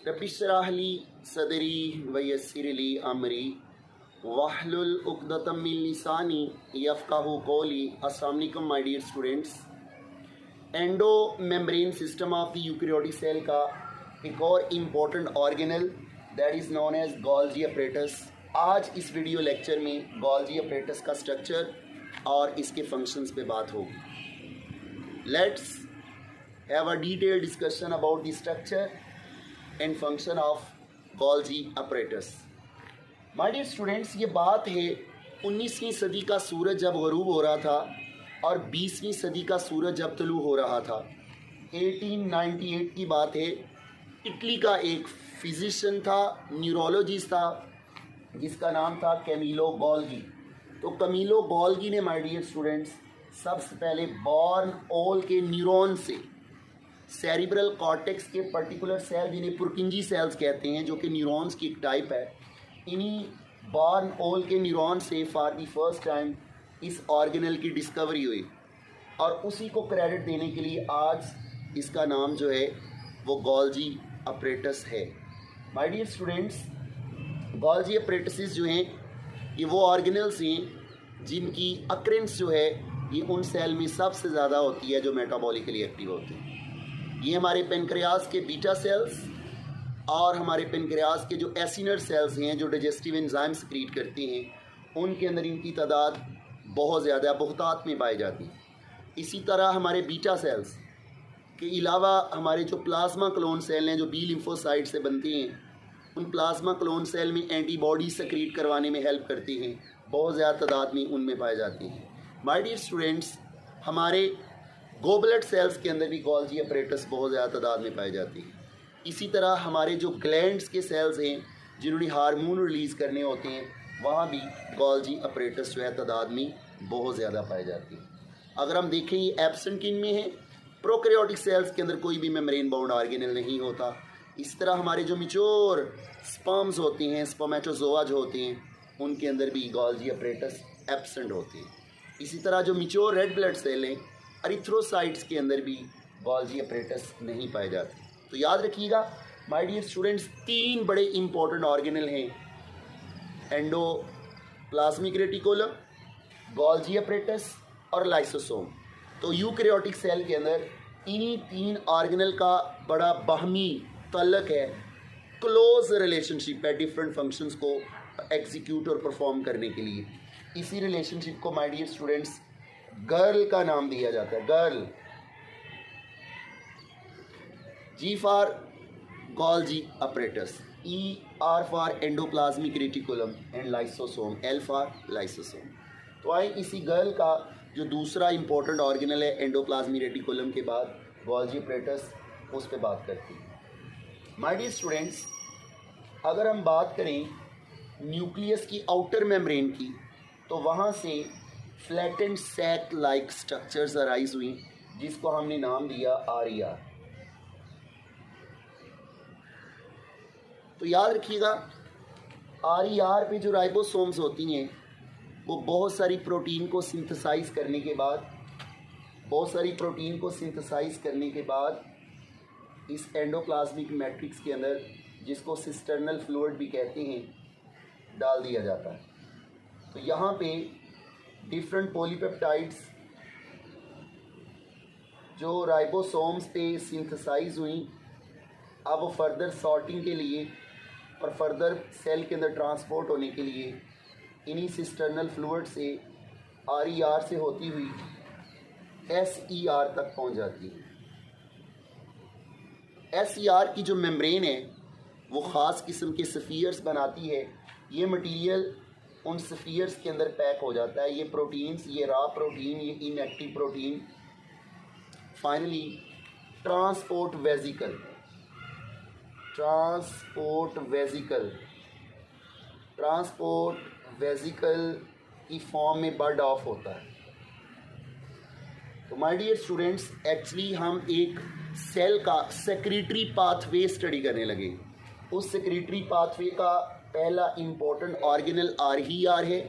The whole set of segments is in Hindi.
रबिशराहली सदरी वयस्सिरली अमरी वाहलुल उक़दतम मिन लिसानी यफ़क़हू क़ौली। अस्सलाम वालेकुम my dear students. Endomembrane system of the eukaryotic cell का एक और important organelle that is known as Golgi apparatus. आज इस वीडियो लेक्चर में गोल्गी अपरेटस का स्ट्रक्चर और इसके फंक्शंस पे बात होगी। Let's have a detailed discussion about the structure and function of Golgi apparatus. My dear students, ये बात है 19वीं सदी का सूरज जब गरूब हो रहा था और 20वीं सदी का सूरज जब तलू हो रहा था। 1898 की बात है। इटली का एक फिजिशियन था, न्यूरोलॉजिस्ट था, जिसका नाम था कैमिलो गोल्गी। तो कैमिलो गोल्गी ने माय डियर स्टूडेंट्स सबसे पहले बॉर्न ओल के न्यूरॉन से सेरिब्रल कॉर्टेक्स के पर्टिकुलर सेल, जिन्हें पुरकिंजी सेल्स कहते हैं, जो कि न्यूरॉन्स की एक टाइप है, इन्हीं बॉर्न ओल के न्यूरॉन से फॉर द फर्स्ट टाइम इस ऑर्गेनल की डिस्कवरी हुई और उसी को क्रेडिट देने के लिए आज इसका नाम जो है वो गोल्गी अपरेटस है। माय डियर स्टूडेंट्स, गोल्गी अपरेटसेस जो हैं ये वो ऑर्गेनल्स हैं जिनकी अक्रेंस जो है ये उन सेल में सबसे ज़्यादा होती है जो मेटाबॉलिकली एक्टिव होते हैं। ये हमारे पेनक्रियाज के बीटा सेल्स और हमारे पेनक्रियाज के जो एसिनर सेल्स हैं जो डाइजेस्टिव एंजाइम सेक्रीट करते हैं, उनके अंदर इनकी तादाद बहुत ज़्यादा बहुतात में पाई जाती है। इसी तरह हमारे बीटा सेल्स के अलावा हमारे जो प्लाज्मा क्लोन सेल हैं जो बी लिम्फोसाइट से बनते हैं, उन प्लाज्मा क्लोन सेल में एंटीबॉडी सेक्रीट करवाने में हेल्प करती हैं, बहुत ज़्यादा तादाद में उनमें पाए जाती हैं। माय डियर स्टूडेंट्स, हमारे गोबलेट सेल्स के अंदर भी गोल्गी अपरेटस बहुत ज़्यादा तादाद में पाई जाती है। इसी तरह हमारे जो ग्लैंड्स के सेल्स हैं जिन्होंने हार्मोन रिलीज़ करने होते हैं, वहाँ भी गोल्गी अपरेटस जो है तादाद में बहुत ज़्यादा पाई जाती है। अगर हम देखें ये एब्सेंट किन में है, प्रोकैरियोटिक सेल्स के अंदर कोई भी मेम्ब्रेन बाउंड ऑर्गेनल नहीं होता। इस तरह हमारे जो मैच्योर स्पर्म्स होते हैं, स्पर्मेटोजोआ जो होते हैं, उनके अंदर भी गोल्गी अपरेटस एब्सेंट होते हैं। इसी तरह जो मैच्योर रेड ब्लड सेल हैं, एरिथ्रोसाइट्स के अंदर भी गोल्गी अपरेटस नहीं पाए जाते। तो याद रखिएगा माय डियर स्टूडेंट्स, तीन बड़े इंपॉर्टेंट ऑर्गेनल हैं, एंडोप्लाज्मिक रेटिकुलम, गोल्गी अपरेटस और लाइसोसोम। तो यूकैरियोटिक सेल के अंदर इन्हीं तीन ऑर्गेनल का बड़ा बाहमी तल्लक है, क्लोज रिलेशनशिप है डिफरेंट फंक्शंस को एग्जीक्यूट और परफॉर्म करने के लिए। इसी रिलेशनशिप को माय डियर स्टूडेंट्स गर्ल का नाम दिया जाता है। GERL, G for Golgi apparatus, E R for endoplasmic reticulum and lysosome, L for lysosome. तो आए इसी गर्ल का जो दूसरा इंपॉर्टेंट ऑर्गेनल है एंडोप्लाज्मिक रेटिकुलम के बाद गोल्गी अपरेटस, उस पर बात करते हैं। माय डियर स्टूडेंट्स, अगर हम बात करें न्यूक्लियस की आउटर मेम्ब्रेन की, तो वहाँ से flattened sac like structures arise हुई, जिसको हमने नाम दिया RER। तो याद रखिएगा RER पे जो राइबोसोम्स होती हैं वो बहुत सारी प्रोटीन को सिंथेसाइज करने के बाद इस एंडोप्लाज्मिक मैट्रिक्स के अंदर, जिसको सिस्टर्नल फ्लूइड भी कहते हैं, डाल दिया जाता है। तो यहाँ पे डिफरेंट पॉलीपेप्टाइड्स जो राइबोसोम्स पे सिंथेसाइज हुई, अब वो फर्दर सॉर्टिंग के लिए और फर्दर सेल के अंदर ट्रांसपोर्ट होने के लिए इन्हीं सिस्टर्नल फ्लूइड से RER से होती हुई SER तक पहुंच जाती है। SER की जो मेम्ब्रेन है वो ख़ास किस्म के स्फीयर्स बनाती है। ये मटेरियल उन स्फीयर्स के अंदर पैक हो जाता है। ये प्रोटीन्स, ये रॉ प्रोटीन, ये inactive protein, finally transport vesicle की फॉर्म में बर्ड ऑफ होता है। तो माय डियर स्टूडेंट्स, एक्चुअली हम एक सेल का सेक्रेटरी पाथवे स्टडी करने लगे। उस सेक्रेटरी पाथवे का पहला इम्पोर्टेंट ऑर्गेनल RER है,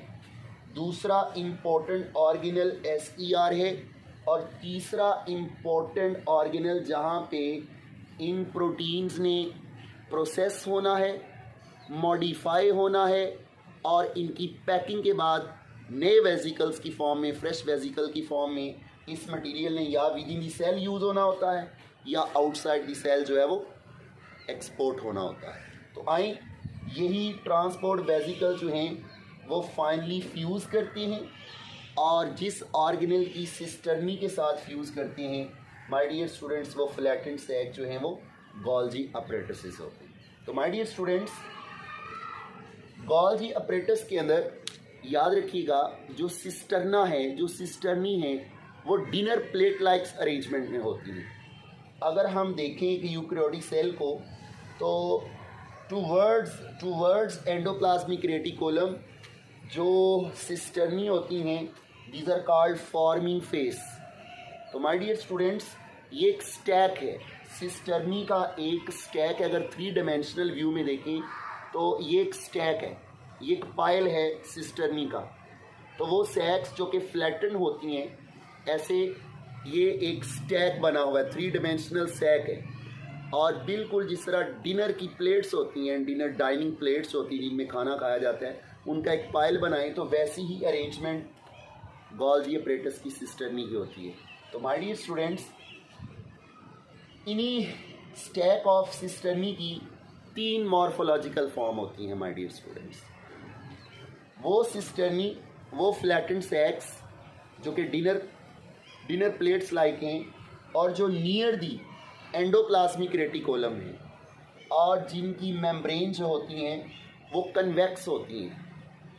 दूसरा इम्पोर्टेंट ऑर्गेनल SER है और तीसरा इम्पोर्टेंट ऑर्गेनल जहाँ पे इन प्रोटीन्स ने प्रोसेस होना है, मॉडिफाई होना है और इनकी पैकिंग के बाद नए वेजिकल्स की फॉर्म में, फ्रेश वेजिकल की फॉर्म में इस मटेरियल ने या within the cell use होना होता है या आउटसाइड दी सेल जो है वो एक्सपोर्ट होना होता है। तो आए यही ट्रांसपोर्ट वेजिकल जो हैं वो फाइनली फ्यूज़ करते हैं और जिस ऑर्गेनेल की सिस्टर्नी के साथ फ्यूज़ करते हैं माय डियर स्टूडेंट्स, वो फ्लैटेंड सैक जो हैं वो गोल्जी अपरेटसेस होते हैं। तो my dear students, Golgi apparatus के अंदर याद रखिएगा जो सिस्टर्ना है, जो सिस्टर्नी है, वो डिनर प्लेट लाइक्स अरेंजमेंट में होती है। अगर हम देखें कि यूकैरियोटिक सेल को तो टूवर्ड्स एंडोप्लाज्मिक रेटिकुलम जो सिस्टर्नी होती हैं, these are called forming face. तो माय डियर स्टूडेंट्स, ये एक स्टैक है, सिस्टर्नी का एक स्टैक है। अगर 3 डायमेंशनल व्यू में देखें तो ये एक स्टैक है, ये एक पाइल है सिस्टर्नी का। तो वो सैक्स जो कि फ्लैटन होती हैं, ऐसे ये एक स्टैक बना हुआ है, 3 डायमेंशनल सैक है। और बिल्कुल जिस तरह डिनर की प्लेट्स होती हैं, डिनर डाइनिंग प्लेट्स होती हैं जिनमें खाना खाया जाता है, उनका एक पाइल बनाएं, तो वैसी ही अरेंजमेंट गोल्जी अपरेटस की सिस्टर्नी की होती है। तो माय डियर स्टूडेंट्स, इन्हीं स्टैक ऑफ सिस्टर्नी की 3 मॉर्फोलॉजिकल फॉर्म होती हैं माय डियर स्टूडेंट्स। वो सिस्टर्नी, वो फ्लैटेंड सैक्स जो कि डिनर प्लेट्स लाइक हैं और जो नियर दी एंडोप्लाज्मिक रेटिकुलम है और जिनकी मेम्ब्रेन जो होती हैं वो कन्वेक्स होती हैं,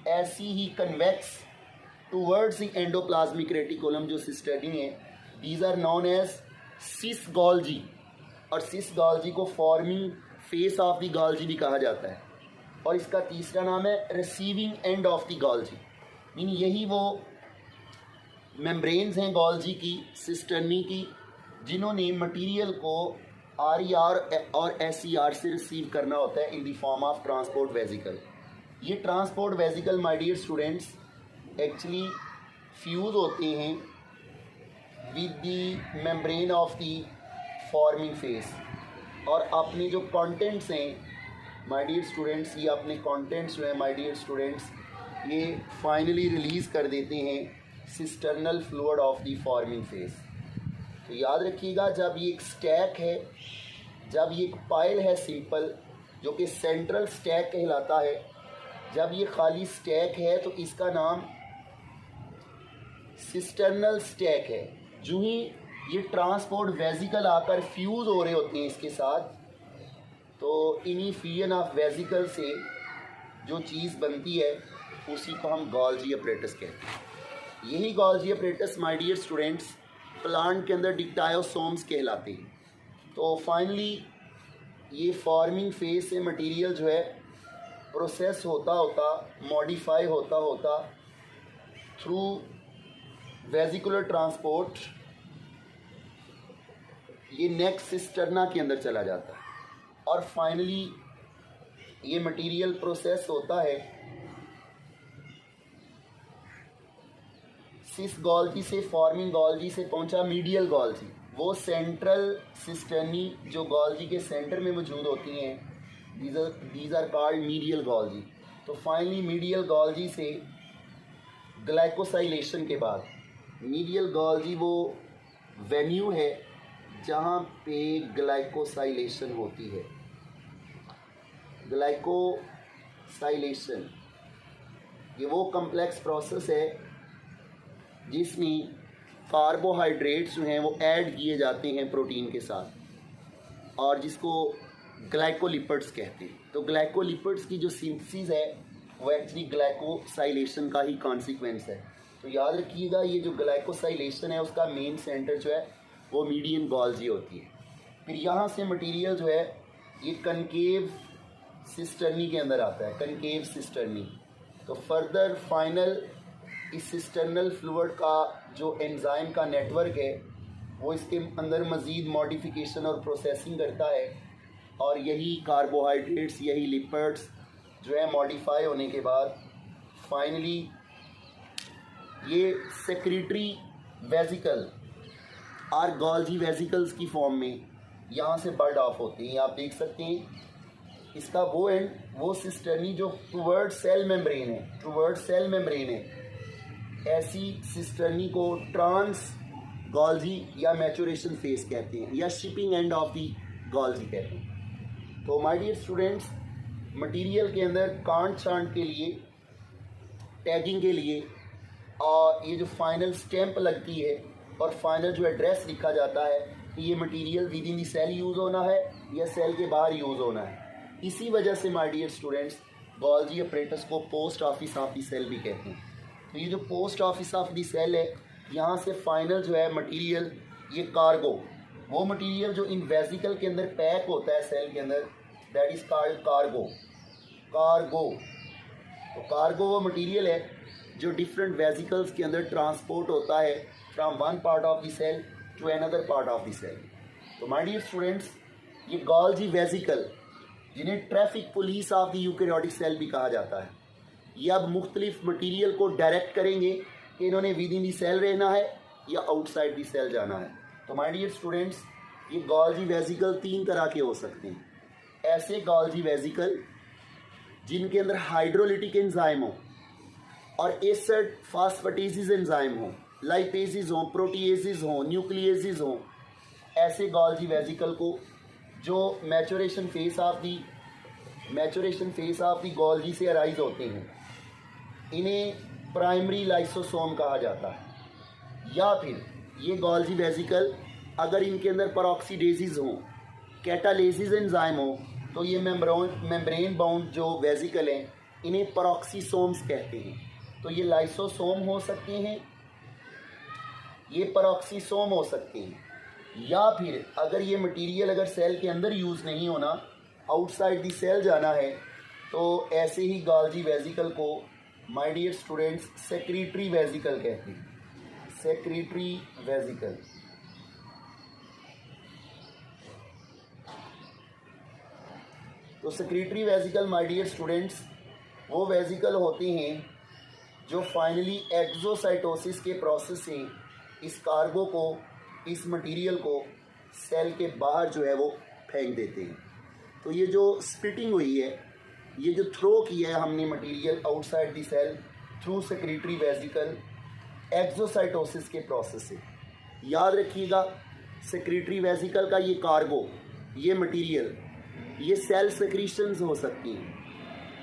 ऐसी ही convex towards the endoplasmic reticulum जो सिस्टर्नी है, these are known as cis Golgi. और सिस गोल्जी को forming face of the Golgi भी कहा जाता है। और इसका तीसरा नाम है receiving end of the Golgi, mean यही वो मेम्ब्रेन्स हैं गोल्जी की, सिस्टर्नी की, जिन्होंने मटेरियल को RER और SER से रिसीव करना होता है in the form of transport vesicle. ये transport vesicle my dear students actually fuse होते हैं with the membrane of the forming face और अपने जो कंटेंट्स हैं माय डियर स्टूडेंट्स, ये अपने कंटेंट्स जो हैं माय डियर स्टूडेंट्स, ये फाइनली रिलीज़ कर देते हैं cisternal fluid of the forming face. तो याद रखिएगा, जब ये एक स्टैक है, जब ये एक पाइल है सिंपल जो कि सेंट्रल स्टैक कहलाता है, जब ये खाली स्टैक है तो इसका नाम सिस्टर्नल स्टैक है। जो ही ये ट्रांसपोर्ट वेजिकल आकर फ्यूज़ हो रहे होते हैं इसके साथ, तो इन्हीं फ्यूजन ऑफ वेजिकल से जो चीज़ बनती है उसी को हम गोल्जी अपरेटस कहते हैं। यही Golgi apparatus my dear students plant के अंदर डिक्टायोसोम्स कहलाते हैं। तो फाइनली ये फॉर्मिंग फेज से मटेरियल जो है प्रोसेस होता होता, मॉडिफाई होता होता थ्रू वेजिकुलर ट्रांसपोर्ट ये नेक्स्ट सिस्टर्ना के अंदर चला जाता है और फाइनली ये मटेरियल प्रोसेस होता है सिस गोल्जी से, फॉर्मिंग गोल्जी से पहुंचा मीडियल गोल्जी, वो सेंट्रल सिस्टर्नी जो गोल्जी के सेंटर में मौजूद होती हैं, these are called medial Golgi. तो फाइनली मीडियल गोल्जी से ग्लाइकोसाइलेशन के बाद मीडियल गोल्जी वो वेन्यू है जहाँ पे ग्लाइकोसाइलेशन होती है। ग्लाइकोसाइलेशन ये वो कम्प्लेक्स प्रोसेस है जिसमें कार्बोहाइड्रेट्स जो हैं वो ऐड किए जाते हैं प्रोटीन के साथ और जिसको ग्लाइकोलिपिड्स कहते हैं। तो ग्लाइकोलिपिड्स की जो सिंथेसिस है वो एक्चुअली ग्लाइकोसाइलेशन का ही कॉन्सिक्वेंस है। तो याद रखिएगा, ये जो ग्लाइकोसाइलेशन है उसका मेन सेंटर जो है वो मीडियन गोल्जी होती है। फिर यहाँ से मटेरियल जो है ये कनकेव सिस्टर्नी के अंदर आता है, कनकेव सिस्टर्नी। तो फर्दर फाइनल इस सिस्टर्नल फ्लूइड का जो एंजाइम का नेटवर्क है वो इसके अंदर मज़ीद मॉडिफिकेशन और प्रोसेसिंग करता है और यही कार्बोहाइड्रेट्स, यही लिपिड्स जो है मॉडिफाई होने के बाद फाइनली ये सेक्रेटरी वेजिकल और गोल्जी वेजिकल्स की फॉर्म में यहाँ से बर्ड ऑफ होते हैं। आप देख सकते हैं इसका वो एंड वो सिस्टर्नी जो टूवर्ड सेल मेम्ब्रेन है, टूवर्ड सेल मेम्ब्रेन है, ऐसी सिस्टर्नी को ट्रांस गॉल्जी या मैचुरेशन फेज कहते हैं या shipping end of the Golgi कहते हैं। तो माय डियर स्टूडेंट्स, मटेरियल के अंदर कांट छांट के लिए, टैगिंग के लिए और ये जो फाइनल स्टैंप लगती है और फाइनल जो एड्रेस लिखा जाता है कि ये material within the cell use होना है या सेल के बाहर यूज़ होना है। इसी वजह से my dear students Golgi apparatus को post office of the cell भी कहते हैं। तो ये जो post office of the cell है, यहाँ से फाइनल जो है मटेरियल, ये कार्गो, वो मटेरियल जो इन वेसिकल के अंदर पैक होता है सेल के अंदर, that is called cargo. Cargo, तो कार्गो वो मटेरियल है जो डिफरेंट वेसिकल्स के अंदर ट्रांसपोर्ट होता है from one part of the cell to another part of the cell. तो माय डियर स्टूडेंट्स, ये गॉल्जी वेसिकल, जिन्हें traffic police of the eukaryotic cell भी कहा जाता है, ये अब मुख्तलिफ मटीरियल को डायरेक्ट करेंगे कि इन्होंने विद इन दी सेल रहना है या आउटसाइड दी सेल जाना है। तो माय डियर स्टूडेंट्स, ये गॉल्जी वेसिकल 3 तरह के हो सकते हैं। ऐसे गॉल्जी वेसिकल जिनके अंदर हाइड्रोलिटिक एंजाइम हो और एसिड फास्फेटेसेस एंजाइम हो, लाइपेसेस हो, प्रोटीएसेस हो, न्यूक्लियसेस हो, ऐसे गॉल्जी वेसिकल को जो maturation face of the Golgi से अराइज होते हैं, इन्हें प्राइमरी लाइसोसोम कहा जाता है। या फिर ये गॉल्जी वेसिकल अगर इनके अंदर परऑक्सीडेजेस हों, कैटालेसिस एंजाइम हो, तो ये मेम्ब्रेन बाउंड जो वेसिकल हैं, इन्हें परऑक्सीसोम्स कहते हैं। तो ये लाइसोसोम हो सकते हैं, ये परऑक्सीसोम हो सकते हैं, या फिर अगर ये मटेरियल अगर सेल के अंदर यूज़ नहीं होना, आउटसाइड दी सेल जाना है, तो ऐसे ही गॉल्जी वेसिकल को माय डियर स्टूडेंट्स सेक्रीटरी वेसिकल कहते हैं। सेक्रीटरी वेसिकल, तो सेक्रीटरी वेसिकल माय डियर स्टूडेंट्स वो वेसिकल होते हैं जो फाइनली एक्सोसाइटोसिस के प्रोसेस से इस कार्गो को, इस मटेरियल को सेल के बाहर जो है वो फेंक देते हैं। तो ये जो स्प्लिटिंग हुई है, ये जो थ्रो किया है हमने material outside the cell through secretory vesicle exocytosis के प्रोसेस से, याद रखिएगा सेक्रीटरी वेसिकल का ये कार्गो, ये मटेरियल, ये सेल सेक्रीशंस हो सकती हैं,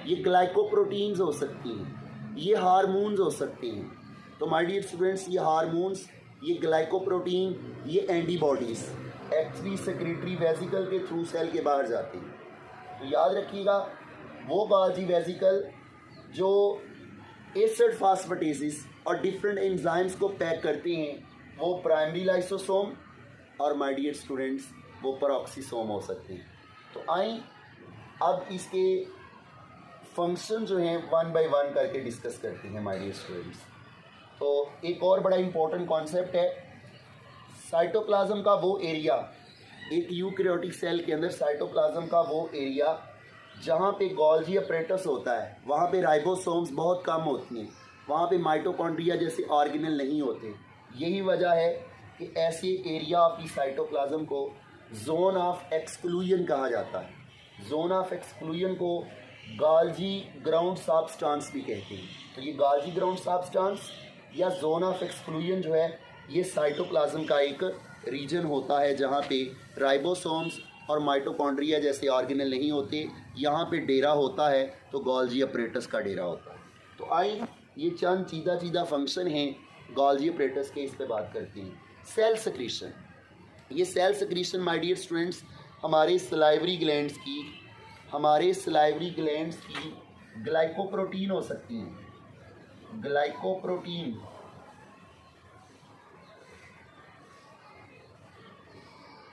ये ग्लाइकोप्रोटीन्स हो सकती हैं, ये हार्मोन्स हो सकते हैं। तो माय डियर स्टूडेंट्स, ये हार्मोन्स, ये ग्लाइकोप्रोटीन, ये एंटीबॉडीज़ एक्चुअली सेक्रेटरी वेसिकल के थ्रू सेल के बाहर जाती हैं। तो याद रखिएगा वो गॉल्जी वेसिकल जो एसिड फास्फेटेसेस और डिफरेंट एंजाइम्स को पैक करते हैं, वो प्राइमरी लाइसोसोम और माय डियर स्टूडेंट्स वो परऑक्सीसोम हो सकते हैं। तो आइए अब इसके फंक्शन जो हैं 1 बाय 1 करके डिस्कस करते हैं माय डियर स्टूडेंट्स। तो एक और बड़ा इम्पोर्टेंट कॉन्सेप्ट है साइटोप्लाज्म का वो एरिया, एक यूकैरियोटिक सेल के अंदर साइटोप्लाज्म का वो एरिया जहाँ पे गॉल्जी अपरेटस होता है, वहाँ पे राइबोसोम्स बहुत कम होती हैं, वहाँ पे माइटोकॉन्ड्रिया जैसे ऑर्गेनल नहीं होते। यही वजह है कि ऐसे एरिया ऑफ दी साइटोप्लाज्म को जोन ऑफ एक्सक्लूजन कहा जाता है। जोन ऑफ एक्सक्लूजन को गॉल्जी ग्राउंड सब्सटेंस भी कहते हैं। तो ये गॉल्जी ग्राउंड सब्सटेंस या जोन ऑफ एक्सक्लूजन जो है, ये साइटोप्लाज्म का एक रीजन होता है जहाँ पे राइबोसोम्स और माइटोकॉन्ड्रिया जैसे ऑर्गेनल नहीं होते। यहाँ पे डेरा होता है तो गॉल्जी अपरेटस का डेरा होता है। तो आइए ये चंद सीधा फंक्शन हैं गॉल्जी अपरेटस के, इस पे बात करते हैं। सेल सेक्रीशन, ये cell secretion my dear students हमारे सलाइवरी ग्लैंड्स की ग्लाइकोप्रोटीन हो सकती हैं। ग्लाइकोप्रोटीन,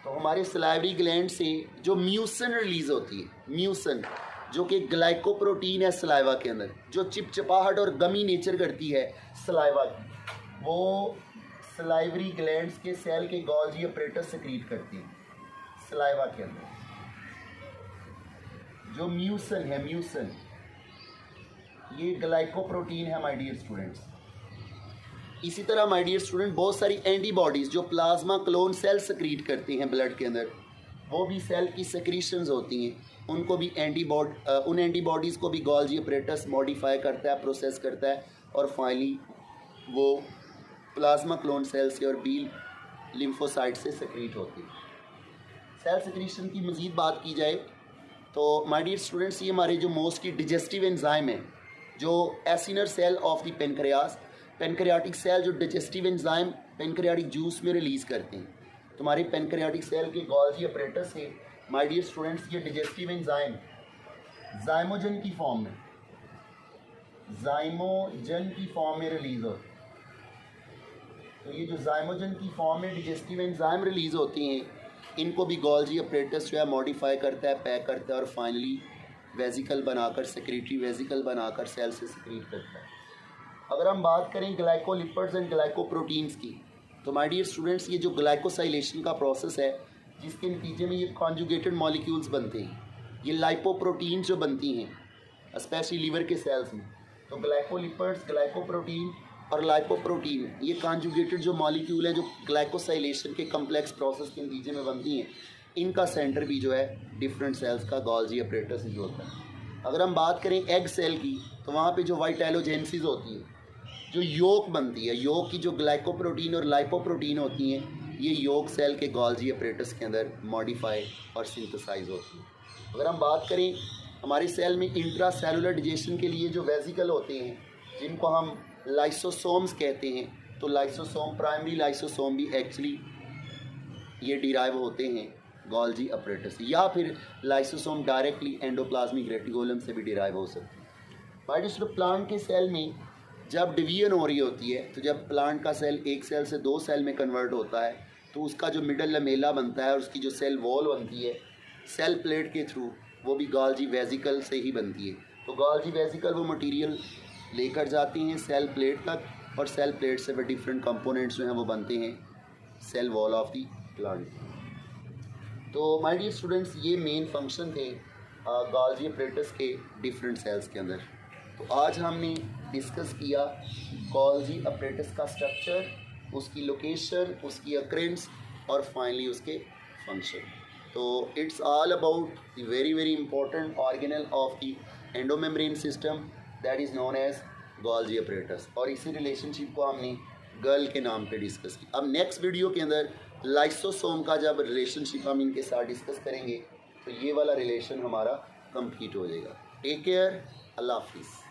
तो हमारे सलाइवरी ग्लैंड से जो म्यूसिन रिलीज होती है, म्यूसिन जो कि ग्लाइकोप्रोटीन है सलाइवा के अंदर, जो चिपचिपाहट और गमी नेचर करती है सलाइवा की, वो सलाइवरी ग्लैंड्स के सेल के गॉल्जी अपरेटस सेक्रीट करती हैं सलाइवा के अंदर। जो म्यूसिन है, म्यूसिन ये ग्लाइकोप्रोटीन है माय डियर स्टूडेंट्स। इसी तरह माय डियर स्टूडेंट बहुत सारी एंटीबॉडीज़ जो प्लाज्मा क्लोन सेल सेक्रीट करती हैं ब्लड के अंदर, वो भी सेल की सेक्रीशंस होती हैं। उनको भी उन एंटीबॉडीज़ को भी गोल्जी अपरेटस मॉडिफाई करता है, प्रोसेस करता है और फाइनली वो प्लाज्मा क्लोन सेल से और बी लिम्फोसाइट से सेक्रीट होती है। सेल सेक्रीशन की मज़ीद बात की जाए तो माय डियर स्टूडेंट्स, ये हमारे जो मोस्टली डिजेस्टिव एंजाइम है, जो acinar cell of the pancreas, pancreatic cell जो डिजेस्टिव एंजाइम पेनक्रियाटिक जूस में रिलीज़ करते हैं। तो हमारे पेनक्रियाटिक सेल के गोल्जी अपरेटस से माय डियर स्टूडेंट्स ये डिजेस्टिव एंजाइम जाइमोजन की फॉर्म में रिलीज़ होते हैं। तो ये जो जाइमोजन की फॉर्म में डिजेस्टिव एंजाइम रिलीज़ होती हैं, इनको भी गोल्जी अपरेटस जो है मॉडिफाई करता है, पैक करता है और फाइनली वेजिकल बनाकर, सेक्रेटरी वेजिकल बनाकर सेल से सेक्रेट करता है। अगर हम बात करें ग्लाइकोलिपिड्स एंड ग्लाइकोप्रोटीन्स की, तो माय डियर स्टूडेंट्स ये जो ग्लाइकोसाइलेशन का प्रोसेस है, जिसके नतीजे में ये कॉन्जुगेटेड मॉलिक्यूल्स बनते हैं, ये लाइपोप्रोटीन जो बनती हैं स्पेशली लीवर के सेल्स में, तो ग्लाइकोलिपिड्स, ग्लाइकोप्रोटीन और लाइपोप्रोटीन ये कॉन्जुगेटेड जो मॉलिक्यूल हैं जो ग्लाइकोसाइलेशन के कम्प्लेक्स प्रोसेस के नतीजे में बनती हैं, इनका सेंटर भी जो है डिफरेंट सेल्स का गोल्जी अपरेटस ही होता है। अगर हम बात करें एग सेल की, तो वहाँ पे जो वाइटेलोजेनेसिस होती है, जो योक बनती है, योक की जो ग्लाइकोप्रोटीन और लाइपोप्रोटीन होती हैं, ये योक सेल के गोल्जी अपरेटस के अंदर मॉडिफाई और सिंथेसाइज होती है। अगर हम बात करें हमारे सेल में इंट्रा सेलुलर डिजेशन के लिए जो वेजिकल होते हैं, जिनको हम लाइसोसोम्स कहते हैं, तो लाइसोसोम, प्राइमरी लाइसोसोम भी एक्चुअली ये डिराइव होते हैं गोल्जी अपरेटस, या फिर लाइसोसोम डायरेक्टली एंडोप्लाज्मिक रेटिकुलम से भी डिराइव हो सकते हैं। बाय डिस्ट्रो प्लांट के सेल में जब डिवीजन हो रही होती है, तो जब प्लांट का सेल एक सेल से दो सेल में कन्वर्ट होता है, तो उसका जो मिडल लमेला बनता है और उसकी जो सेल वॉल बनती है सेल प्लेट के थ्रू, वो भी गोल्जी वेजिकल से ही बनती है। तो गोल्जी वेजिकल वो मटेरियल लेकर जाती हैं सेल प्लेट तक, और सेल प्लेट से वो डिफरेंट कंपोनेंट्स जो हैं वो बनते हैं cell wall of the plant. तो माय डियर स्टूडेंट्स, ये मेन फंक्शन थे गोल्जी अपरेटस के डिफरेंट सेल्स के अंदर। तो आज हमने डिस्कस किया गोल्जी अपरेटस का स्ट्रक्चर, उसकी लोकेशन, उसकी अक्रेंस और फाइनली उसके फंक्शन। तो it's all about the very very important organelle of the endomembrane system that is known as Golgi apparatus, और इसी रिलेशनशिप को हमने गर्ल के नाम पे डिस्कस किया। अब नेक्स्ट वीडियो के अंदर लाइसोसोम का जब रिलेशनशिप हम इनके साथ डिस्कस करेंगे, तो ये वाला रिलेशन हमारा कंप्लीट हो जाएगा। टेक केयर, अल्लाह हाफिज़।